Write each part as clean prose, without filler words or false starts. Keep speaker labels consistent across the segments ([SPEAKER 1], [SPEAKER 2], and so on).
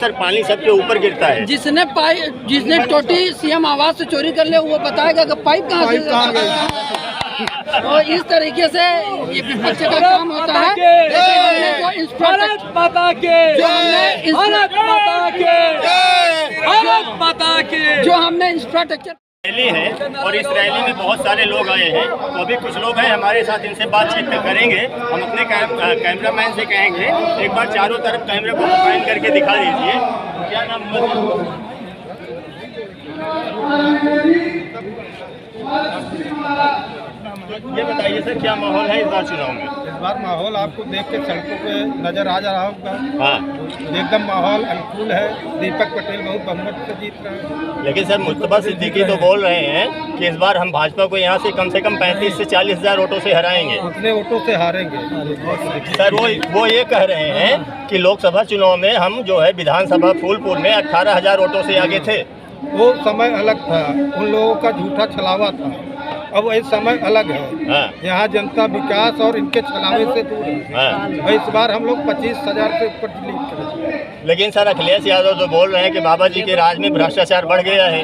[SPEAKER 1] Sir पानी सबके ऊपर गिरता है।
[SPEAKER 2] जिसने टोटी सीएम आवास से चोरी कर ले वो बताएगा कि पाइप कहाँ से तो इस तरीके से ये विपक्ष का काम होता है। जो हमने इंफ्रास्ट्रक्चर
[SPEAKER 1] रैली है और इस रैली में बहुत सारे लोग आए हैं, तो अभी कुछ लोग हैं हमारे साथ, इनसे बातचीत करेंगे। हम अपने कैमरामैन से कहेंगे एक बार चारों तरफ कैमरे को पॉइंट करके दिखा दीजिए। क्या नाम ये बताइए सर, क्या माहौल है इस बार चुनाव में?
[SPEAKER 3] इस बार माहौल आपको देख के सड़कों पे नजर आ जा रहा होगा।
[SPEAKER 1] हाँ,
[SPEAKER 3] एकदम माहौल अनुकूल है। दीपक पटेल बहुत बहुमत से जीत रहे हैं। लेकिन
[SPEAKER 1] सर मुस्तफा सिद्दीकी तो बोल रहे हैं कि इस बार हम भाजपा को यहाँ से कम 35 से 40 हज़ार वोटों से हराएंगे।
[SPEAKER 3] उतने वोटों से हारेंगे
[SPEAKER 1] सर। वो ये कह रहे हैं कि लोकसभा चुनाव में हम जो है विधानसभा फूलपुर में 18,000 वोटों से आगे थे।
[SPEAKER 3] वो समय अलग था, उन लोगों का झूठा छलावा था। अब वही समय अलग है। यहाँ जनता विकास और इनके छलावे से दूर है। इस बार हम लोग 25,000 से ऊपर जीत करेंगे।
[SPEAKER 1] लेकिन सर अखिलेश यादव तो बोल रहे हैं कि बाबा जी के राज में भ्रष्टाचार बढ़ गया है।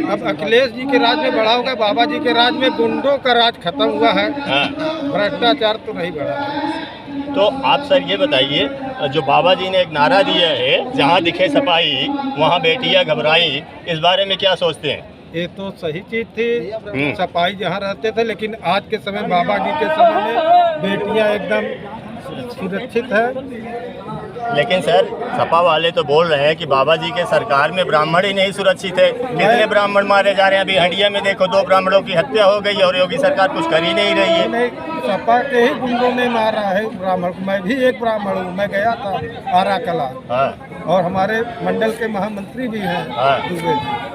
[SPEAKER 3] अब अखिलेश जी के राज में बढ़ा होगा, बाबा जी के राज में गुंडों का राज खत्म हुआ है। भ्रष्टाचार तो नहीं बढ़ा है।
[SPEAKER 1] तो आप सर ये बताइए, जो बाबा जी ने एक नारा दिया है, जहाँ दिखे सफाई वहाँ बेटियाँ घबराई, इस बारे में क्या सोचते हैं?
[SPEAKER 3] ये तो सही चीज थी, सफाई जहाँ रहते थे, लेकिन आज के समय बाबा जी के समय में बेटियाँ एकदम सुरक्षित है।
[SPEAKER 1] लेकिन सर सपा वाले तो बोल रहे हैं कि बाबा जी के सरकार में ब्राह्मण ही नहीं सुरक्षित है। कितने ब्राह्मण मारे जा रहे हैं? अभी हंडिया में देखो 2 ब्राह्मणों की हत्या हो गई और योगी सरकार कुछ कर ही नहीं रही है।
[SPEAKER 3] नहीं, सपा के ही गुंडों ने मारा है ब्राह्मण को। मैं भी एक ब्राह्मण हूँ, मैं गया था आरा कला। और हमारे मंडल के महामंत्री भी हैं दुबे जी।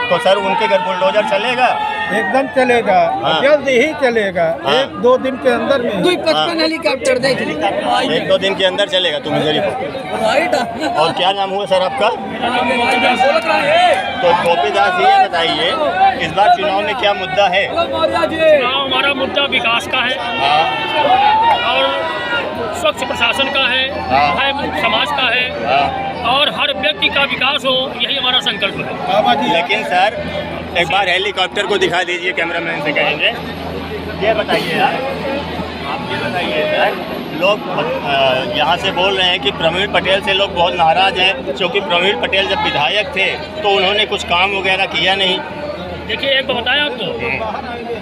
[SPEAKER 1] तो सर उनके घर बुलडोजर चलेगा?
[SPEAKER 3] एकदम चलेगा, जल्द ही चलेगा। 1-2 दिन के अंदर में
[SPEAKER 2] 55 हेलीकॉप्टर देख ली।
[SPEAKER 1] 1-2 दिन के अंदर चलेगा। तुम और क्या नाम हुआ सर आपका? तो गोपी दास जी ये बताइए, इस बार चुनाव में क्या मुद्दा है?
[SPEAKER 4] चुनाव हमारा मुद्दा विकास का है और स्वच्छ प्रशासन का है, समाज का है और हर व्यक्ति का विकास हो, यही हमारा संकल्प है।
[SPEAKER 1] लेकिन सर एक बार हेलीकॉप्टर को दिखा दीजिए, कैमरामैन से कहेंगे। ये बताइए यार, आप ये बताइए सर, लोग यहाँ से बोल रहे हैं कि प्रवीण पटेल से लोग बहुत नाराज़ हैं, क्योंकि प्रवीण पटेल जब विधायक थे तो उन्होंने कुछ काम वगैरह किया नहीं।
[SPEAKER 4] देखिए एक बात बताया आपको,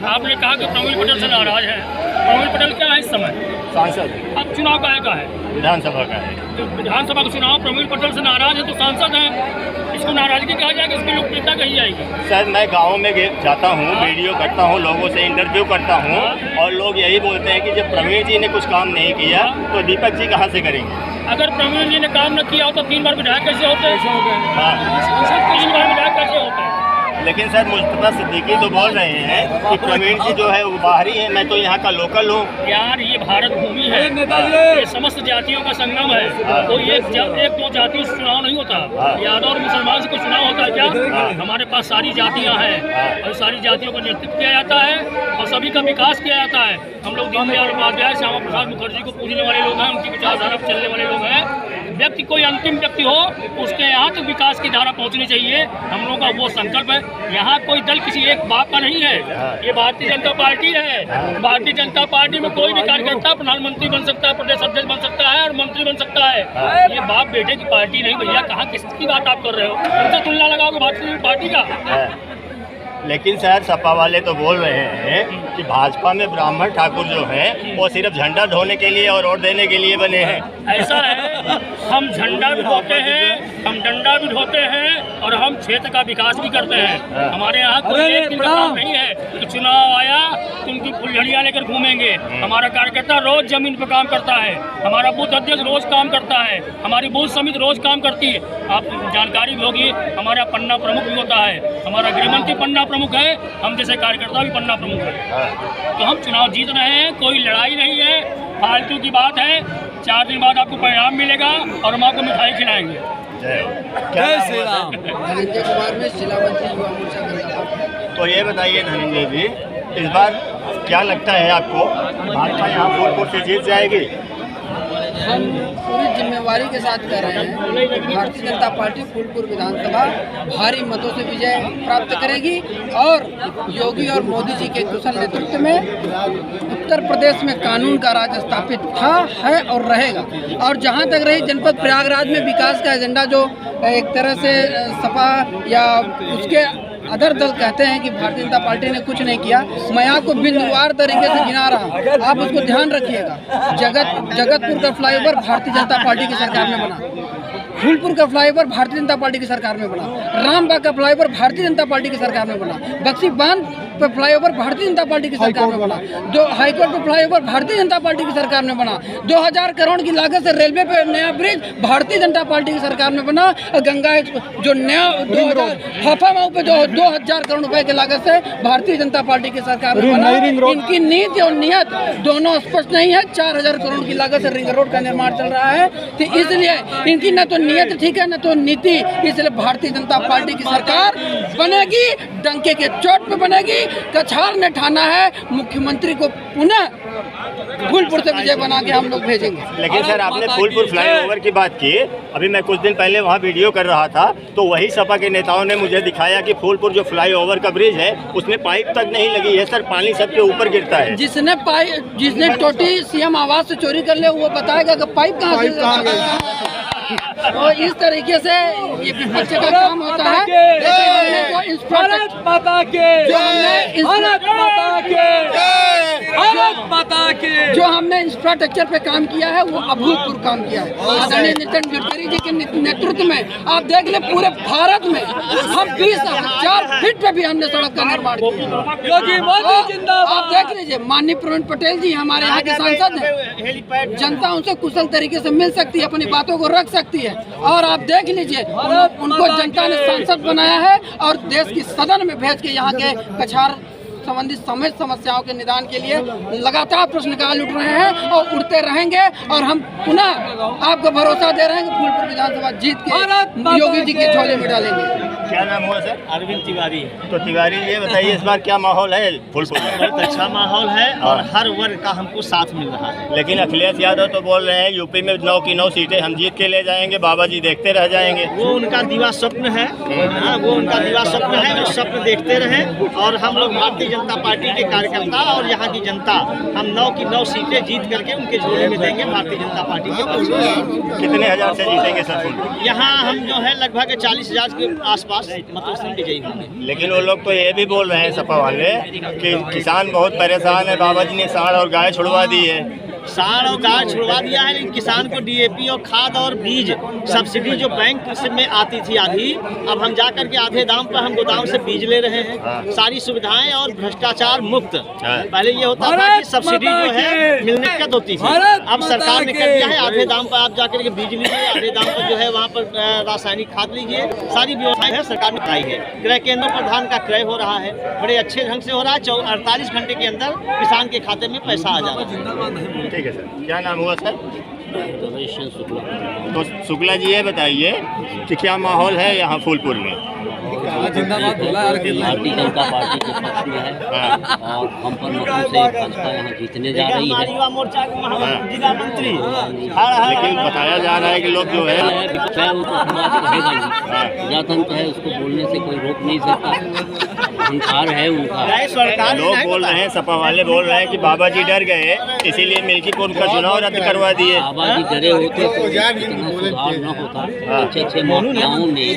[SPEAKER 4] आपने कहा कि प्रवीण पटेल से नाराज़ है। प्रवीण पटेल क्या है इस समय?
[SPEAKER 1] सांसद।
[SPEAKER 4] अब चुनाव का है?
[SPEAKER 1] विधानसभा का है।
[SPEAKER 4] तो विधानसभा का चुनाव प्रवीण पटेल से नाराज़ है तो सांसद है, इसको नाराज़गी कहा जाएगा, इसकी लोकप्रियता कही जाएगी।
[SPEAKER 1] सर मैं गाँव में जाता हूँ, वीडियो करता हूँ, लोगों से इंटरव्यू करता हूँ और लोग यही बोलते हैं कि जब प्रवीण जी ने कुछ काम नहीं किया तो दीपक जी कहाँ से करेंगे?
[SPEAKER 4] अगर प्रवीण जी ने काम न किया हो तो 3 बार विधायक कैसे होते हैं? 3 बार विधायक कैसे होते हैं?
[SPEAKER 1] लेकिन सर मुस्तफा सिद्दीकी तो बोल रहे हैं कि प्रवीण जी जो है वो बाहरी है, मैं तो यहाँ का लोकल हूँ।
[SPEAKER 4] यार ये भारत भूमि है, ये समस्त जातियों का संगम है। तो एक 2 जातियों से चुनाव नहीं होता, यादव और मुसलमान से कोई चुनाव होता है क्या? हमारे पास सारी जातियाँ हैं और सारी जातियों का नेतृत्व किया जाता है और सभी का विकास किया जाता है। हम लोग दीनदयाल उपाध्याय, श्यामा प्रसाद मुखर्जी को पूजने वाले लोग हैं, उनकी विचारधारा पर चलने वाले लोग हैं। व्यक्ति कोई अंतिम व्यक्ति हो, उसके यहाँ तक विकास की धारा पहुँचनी चाहिए। हम लोगों का वो संकल्प है। यहाँ कोई दल किसी एक बाप का नहीं है, ये भारतीय जनता पार्टी है। भारतीय जनता पार्टी में कोई भी कार्यकर्ता प्रधानमंत्री बन सकता है, प्रदेश अध्यक्ष बन सकता है और मंत्री बन सकता है। ये बाप बेटे की पार्टी नहीं भैया। कहाँ किसकी बात आप कर रहे हो? उनसे तुलना लगाओगे भारतीय जनता पार्टी का?
[SPEAKER 1] लेकिन सर सपा वाले तो बोल रहे हैं कि भाजपा में ब्राह्मण ठाकुर जो हैं वो सिर्फ झंडा ढोने के लिए और वोट देने के लिए बने हैं।
[SPEAKER 4] ऐसा है, हम झंडा भी ढोते हैं, हम डंडा भी ढोते हैं और हम क्षेत्र का विकास भी करते हैं। हमारे यहाँ कोई एक दिन का काम नहीं है कि चुनाव आया तो उनकी फुलझड़ियाँ लेकर घूमेंगे। हमारा कार्यकर्ता रोज जमीन पर काम करता है, हमारा बूथ अध्यक्ष रोज काम करता है, हमारी बूथ समिति रोज काम करती है। आप जानकारी भी होगी, हमारा पन्ना प्रमुख भी होता है, हमारा गृहमंत्री पन्ना प्रमुख है, हम जैसे कार्यकर्ता भी पन्ना प्रमुख है। तो हम चुनाव जीत रहे हैं, कोई लड़ाई नहीं है, फालतू की बात है। 4 दिन बाद आपको परिणाम मिलेगा और हम आपको मिठाई खिलाएंगे।
[SPEAKER 2] जय श्री राम। धनंजय कुमार में जिला मंत्री युवा मोर्चा।
[SPEAKER 1] तो ये बताइए धनंजय जी, इस बार क्या लगता है आपको, भाजपा यहाँ फूलपुर से जीत जाएगी?
[SPEAKER 2] हम पूरी जिम्मेवारी के साथ कह रहे हैं कि भारतीय जनता पार्टी फूलपुर विधानसभा भारी मतों से विजय प्राप्त करेगी और योगी और मोदी जी के कुशल नेतृत्व में उत्तर प्रदेश में कानून का राज स्थापित था, है और रहेगा। और जहां तक रही जनपद प्रयागराज में विकास का एजेंडा, जो एक तरह से सपा या उसके अदर दल कहते हैं कि भारतीय जनता पार्टी ने कुछ नहीं किया, मैं आपको बिंदुवार तरीके से गिना रहा, आप उसको ध्यान रखिएगा। जगतपुर का फ्लाईओवर भारतीय जनता पार्टी की सरकार में बना, फूलपुर का फ्लाईओवर भारतीय जनता पार्टी की सरकार में बना, रामबाग का फ्लाईओवर भारतीय जनता पार्टी की सरकार में बना, बक्सी बांध पर फ्लाईओवर भारतीय जनता पार्टी की सरकार में बना, जो हाईकोर्ट पर फ्लाईओवर भारतीय जनता पार्टी की सरकार में बना, 2000 करोड़ की लागत से रेलवे पे नया ब्रिज भारतीय जनता पार्टी की सरकार में बना, गंगा जो नया 2000 हाफामाऊ पे जो 2000 करोड़ रुपए की लागत से भारतीय जनता पार्टी की सरकार में बना। इनकी नीति और नियत दोनों स्पष्ट नहीं है। 4000 करोड़ की लागत से रिंग रोड का निर्माण चल रहा है, तो इसलिए इनकी न तो नियत ठीक है न तो नीति, इसलिए भारतीय जनता पार्टी की सरकार बनेगी, डंके के चोट पे बनेगी। कछार ने ठाना है मुख्यमंत्री को पुनः फूलपुर से विजय बना के हम लोग भेजेंगे।
[SPEAKER 1] लेकिन सर, आपने फूलपुर फ्लाईओवर की बात की, अभी मैं कुछ दिन पहले वहाँ वीडियो कर रहा था तो वही सपा के नेताओं ने मुझे दिखाया कि फूलपुर जो फ्लाईओवर का ब्रिज है उसमें पाइप तक नहीं लगी है सर, पानी सबके ऊपर गिरता है।
[SPEAKER 2] जिसने टोटी सीएम आवास से चोरी कर ले वो बताएगा कि पाइप कहाँ से। तो इस तरीके से ये बच्चे का काम होता है। जो हमने इंफ्रास्ट्रक्चर पे काम किया है वो अभूतपूर्व काम किया है। आदरणीय नितिन गडकरी जी के नेतृत्व में आप देख ले पूरे भारत में हम 20,000 फीट पे भी हमने सड़क का निर्माण किया। आप देख लीजिए, माननीय प्रवीण पटेल जी हमारे यहाँ के सांसद हैं, जनता उनसे कुशल तरीके से मिल सकती है, अपनी बातों को रख सकती है। और आप देख लीजिए उनको जनता ने सांसद बनाया है और देश की सदन में भेज के यहाँ के कछार संबंधित समस्याओं के निदान के लिए लगातार प्रश्नकाल उठ रहे हैं और उठते रहेंगे। और हम पुनः आपको भरोसा दे रहे हैं कि फूलपुर विधानसभा जीत के योगी जी के झोले में डालेंगे।
[SPEAKER 1] क्या नाम हुआ सर?
[SPEAKER 4] अरविंद तिवारी।
[SPEAKER 1] तो तिवारी ये बताइए इस बार क्या माहौल है फूलपुर में?
[SPEAKER 4] बहुत अच्छा माहौल है और हर वर्ग का हमको साथ मिल रहा है।
[SPEAKER 1] लेकिन अखिलेश यादव तो बोल रहे हैं यूपी में 9 की 9 सीटें हम जीत के ले जाएंगे, बाबा जी देखते रह जाएंगे।
[SPEAKER 4] वो उनका दिवा स्वप्न है, वो उनका दिवा स्वप्न है, वो स्वप्न देखते रहे। और हम लोग भारतीय जनता पार्टी के कार्यकर्ता और यहाँ की जनता हम 9 की 9 सीटें जीत करके उनके झोले में देंगे भारतीय जनता पार्टी के।
[SPEAKER 1] कितने हजार से जीतेंगे सर फूलपुर?
[SPEAKER 4] यहाँ हम जो है लगभग 40,000 के आसपास मतों से विजयी होंगे।
[SPEAKER 1] लेकिन वो लोग तो ये भी बोल रहे हैं सपा वाले कि किसान बहुत परेशान है, बाबा जी ने सांड और गाय छुड़वा दी है।
[SPEAKER 4] सांड और गाय छुड़वा दिया है, लेकिन किसान को डीएपी और खाद और बीज सब्सिडी जो बैंक में आती थी आधी, अब हम जा करके आधे दाम पर हम गोदाम से बीज ले रहे हैं। सारी सुविधाएं और भ्रष्टाचार मुक्त। पहले ये होता था कि सब्सिडी जो है मिलने दिक्कत होती थी, अब सरकार ने कर दिया है आधे दाम पर आप जा करके बीज लीजिए, आधे दाम पर जो है वहाँ पर रासायनिक खाद लीजिए। सारी व्यवस्थाएं है सरकार ने कराई है। क्रय केंद्रों पर धान का क्रय हो रहा है, बड़े अच्छे ढंग से हो रहा है। 48 घंटे के अंदर किसान के खाते में पैसा आ जा रहा है।
[SPEAKER 1] ठीक है सर, क्या नाम हुआ सर?
[SPEAKER 4] शुक्ला।
[SPEAKER 1] तो शुक्ला जी ये बताइए कि क्या माहौल है यहाँ फूलपुर में?
[SPEAKER 5] भारतीय जनता पार्टी के पक्ष में है और हम पर मतों से भाजपा यहाँ जीतने जा रही है।
[SPEAKER 4] युवा मोर्चा के जिला मंत्री।
[SPEAKER 1] लेकिन बताया जा रहा है कि लोग जो है
[SPEAKER 5] प्रजातंत्र है, उसको बोलने से कोई रोक नहीं सकता, अहंकार है उनका।
[SPEAKER 1] लोग बोल रहे हैं, सपा वाले बोल रहे हैं कि बाबा जी डर गए इसीलिए मिल्कीपुर का चुनाव रद्द करवा दिए।
[SPEAKER 5] बाबा जी डरे होते तो इतना सुधार न होता। अच्छे माफियाओं ने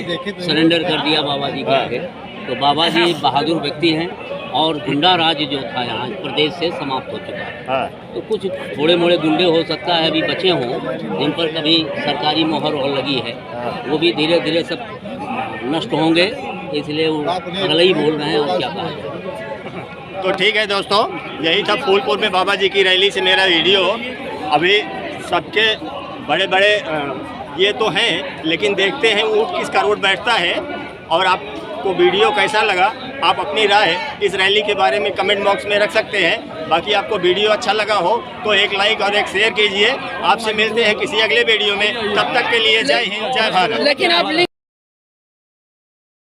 [SPEAKER 5] सरेंडर कर दिया बाबा जी के आगे। तो बाबा जी बहादुर व्यक्ति हैं और गुंडा राज जो था यहाँ प्रदेश से समाप्त हो चुका है। तो कुछ थोड़े मोड़े गुंडे हो सकता है अभी बचे हों जिन पर कभी सरकारी मोहर और लगी है, वो भी धीरे धीरे सब नष्ट होंगे, इसलिए वो अगले ही बोल रहे हैं और क्या कहें।
[SPEAKER 1] तो ठीक है दोस्तों, यही था फूलपुर में बाबा जी की रैली से मेरा वीडियो। अभी सबके बड़े बड़े ये तो हैं, लेकिन देखते हैं ऊँट किसका रोड बैठता है। और आपको वीडियो कैसा लगा, आप अपनी राय इस रैली के बारे में कमेंट बॉक्स में रख सकते हैं। बाकी आपको वीडियो अच्छा लगा हो तो एक लाइक और एक शेयर कीजिए। आपसे मिलते हैं किसी अगले वीडियो में, तब तक के लिए जय हिंद, जय भारत।
[SPEAKER 2] लेकिन आप